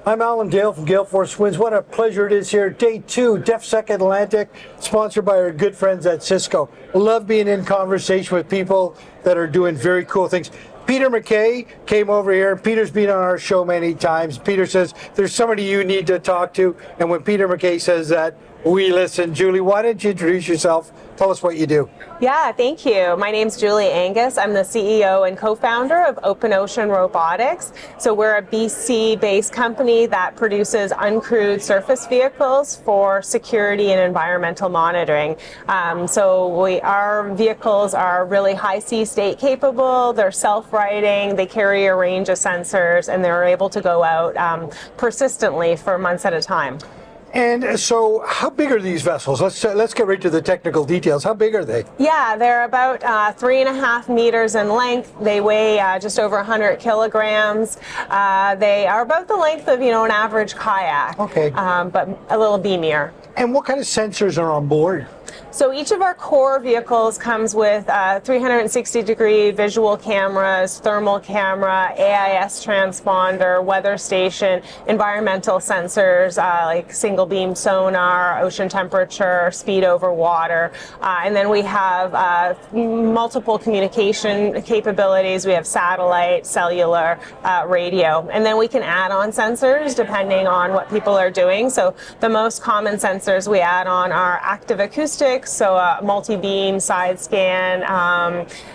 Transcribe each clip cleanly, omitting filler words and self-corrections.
I'm Alan Dale from Gale Force Winds. What a pleasure it is here. Day 2, DEFSEC Atlantic, sponsored by our good friends at Cisco. Love being in conversation with people that are doing very cool things. Peter McKay came over here. Peter's been on our show many times. Peter says, there's somebody you need to talk to. And when Peter McKay says that, we listen. Julie, why don't you introduce yourself? Tell us what you do. Yeah, thank you. My name's Julie Angus. I'm the CEO and co-founder of Open Ocean Robotics. So we're a BC-based company that produces uncrewed surface vehicles for security and environmental monitoring. Our vehicles are really high sea state capable. They're self-righting. They carry a range of sensors, and they're able to go out persistently for months at a time. And so how big are these vessels? Let's get right to the technical details. How big are they? Yeah, they're about 3.5 meters in length. They weigh just over 100 kilograms. They are about the length of, an average kayak, okay, but a little beamier. And what kind of sensors are on board? So each of our core vehicles comes with 360-degree visual cameras, thermal camera, AIS transponder, weather station, environmental sensors like single beam sonar, ocean temperature, speed over water, and then we have multiple communication capabilities. We have satellite, cellular, radio, and then we can add on sensors depending on what people are doing. So the most common sensors we add on are active acoustics, so a multi-beam side scan,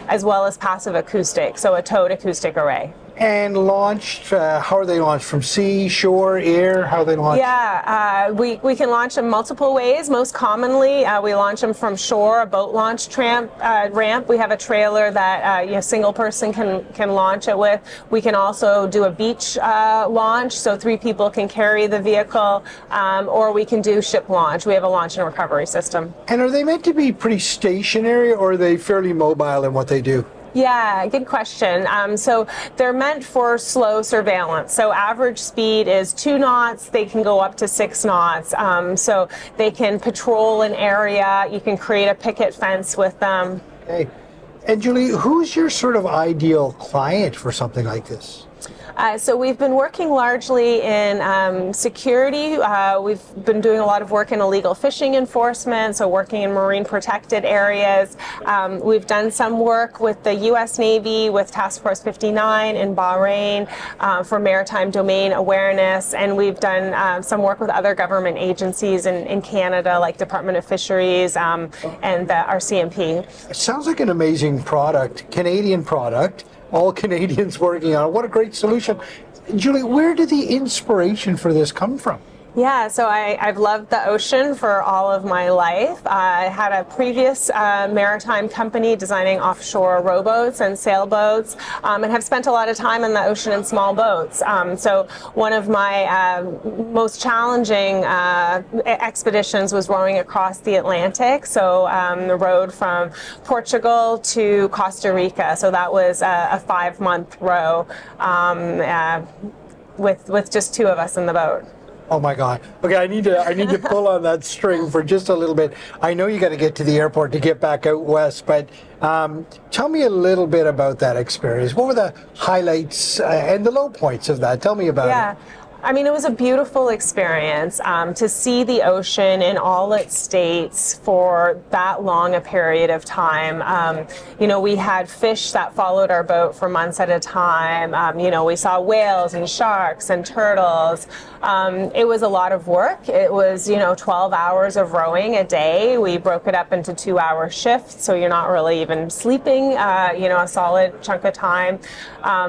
as well as passive acoustic, so a towed acoustic array. And launched, how are they launched? From sea, shore, air? How are they launched? Yeah, we can launch them multiple ways. Most commonly, we launch them from shore, a boat launch ramp. We have a trailer that a single person can launch it with. We can also do a beach launch, so 3 people can carry the vehicle, or we can do ship launch. We have a launch and recovery system. And are they meant to be pretty stationary, or are they fairly mobile in what they do? Yeah, good question. So they're meant for slow surveillance. So average speed is 2 knots. They can go up to 6 knots. So they can patrol an area. You can create a picket fence with them. Okay. And Julie, who's your sort of ideal client for something like this? So we've been working largely in security. We've been doing a lot of work in illegal fishing enforcement, so working in marine protected areas. We've done some work with the U.S. Navy with Task Force 59 in Bahrain for maritime domain awareness, and we've done some work with other government agencies in Canada, like Department of Fisheries and our CMP. It sounds like an amazing product, Canadian product. All Canadians working on it. What a great solution. Julie, where did the inspiration for this come from? Yeah, so I've loved the ocean for all of my life. I had a previous maritime company designing offshore rowboats and sailboats, and have spent a lot of time in the ocean in small boats. So one of my most challenging expeditions was rowing across the Atlantic, so the road from Portugal to Costa Rica. So that was a 5-month row with just 2 of us in the boat. Oh my God. Okay, I need to pull on that string for just a little bit. I know you got to get to the airport to get back out west, but tell me a little bit about that experience. What were the highlights and the low points of that? Tell me about it. I mean, it was a beautiful experience to see the ocean in all its states for that long a period of time. We had fish that followed our boat for months at a time. We saw whales and sharks and turtles. It was a lot of work. It was, 12 hours of rowing a day. We broke it up into 2-hour shifts, so you're not really even sleeping, a solid chunk of time.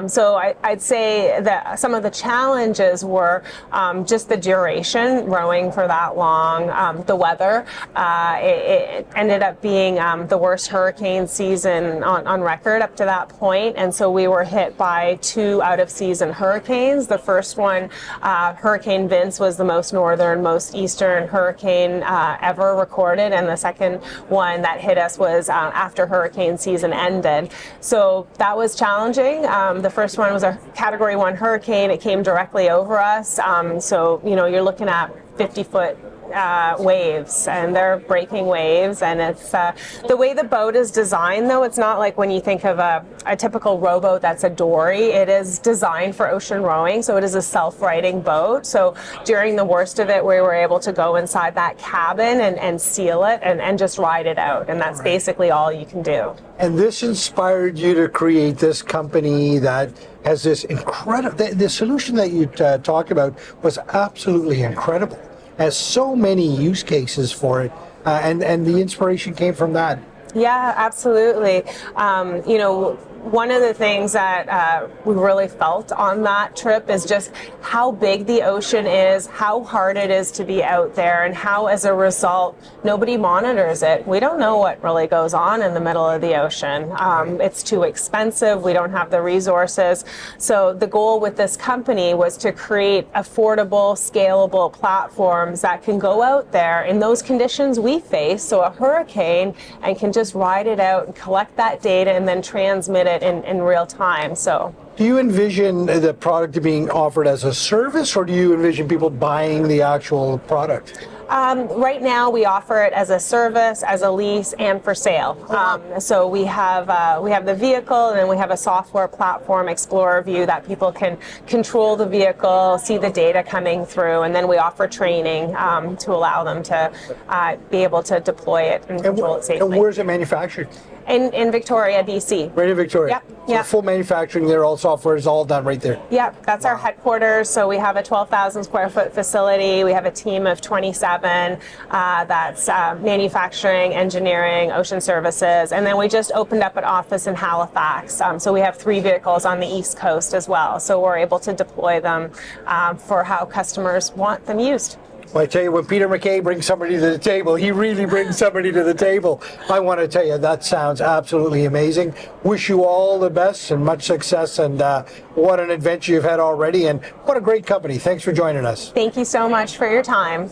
So I'd say that some of the challenges were just the duration, rowing for that long, the weather. It ended up being the worst hurricane season on record up to that point, and so we were hit by 2 out-of-season hurricanes. The first one, Hurricane Vince, was the most northern, most eastern hurricane ever recorded, and the second one that hit us was after hurricane season ended. So that was challenging. The first one was a Category 1 hurricane. It came directly over us. So, you're looking at 50-foot waves, and they're breaking waves. And it's the way the boat is designed, though. It's not like when you think of a typical rowboat that's a dory. It is designed for ocean rowing, so it is a self-righting boat. So during the worst of it, we were able to go inside that cabin and seal it and just ride it out. And that's basically all you can do. And this inspired you to create this company that has this incredible, the solution that you talked about was absolutely incredible. Has so many use cases for it, and the inspiration came from that. Yeah, absolutely. You know, one of the things that we really felt on that trip is just how big the ocean is, how hard it is to be out there, and how, as a result, nobody monitors it. We don't know what really goes on in the middle of the ocean. It's too expensive. We don't have the resources. So the goal with this company was to create affordable, scalable platforms that can go out there in those conditions we face, so a hurricane, and can just ride it out and collect that data and then transmit it in real time. So do you envision the product being offered as a service, or do you envision people buying the actual product? Right now, we offer it as a service, as a lease, and for sale. So we have the vehicle, and then we have a software platform, Explorer View, that people can control the vehicle, see the data coming through, and then we offer training to allow them to be able to deploy it and control it safely. And where's it manufactured? In Victoria, BC. Right in Victoria. Yep. So full manufacturing there, all software is all done right there. Yep, that's our headquarters. So we have a 12,000 square foot facility. We have a team of 27 that's manufacturing, engineering, ocean services. And then we just opened up an office in Halifax. So we have 3 vehicles on the East Coast as well. So we're able to deploy them for how customers want them used. Well, I tell you, when Peter McKay brings somebody to the table, he really brings somebody to the table. I want to tell you, that sounds absolutely amazing. Wish you all the best and much success, and what an adventure you've had already, and what a great company. Thanks for joining us. Thank you so much for your time.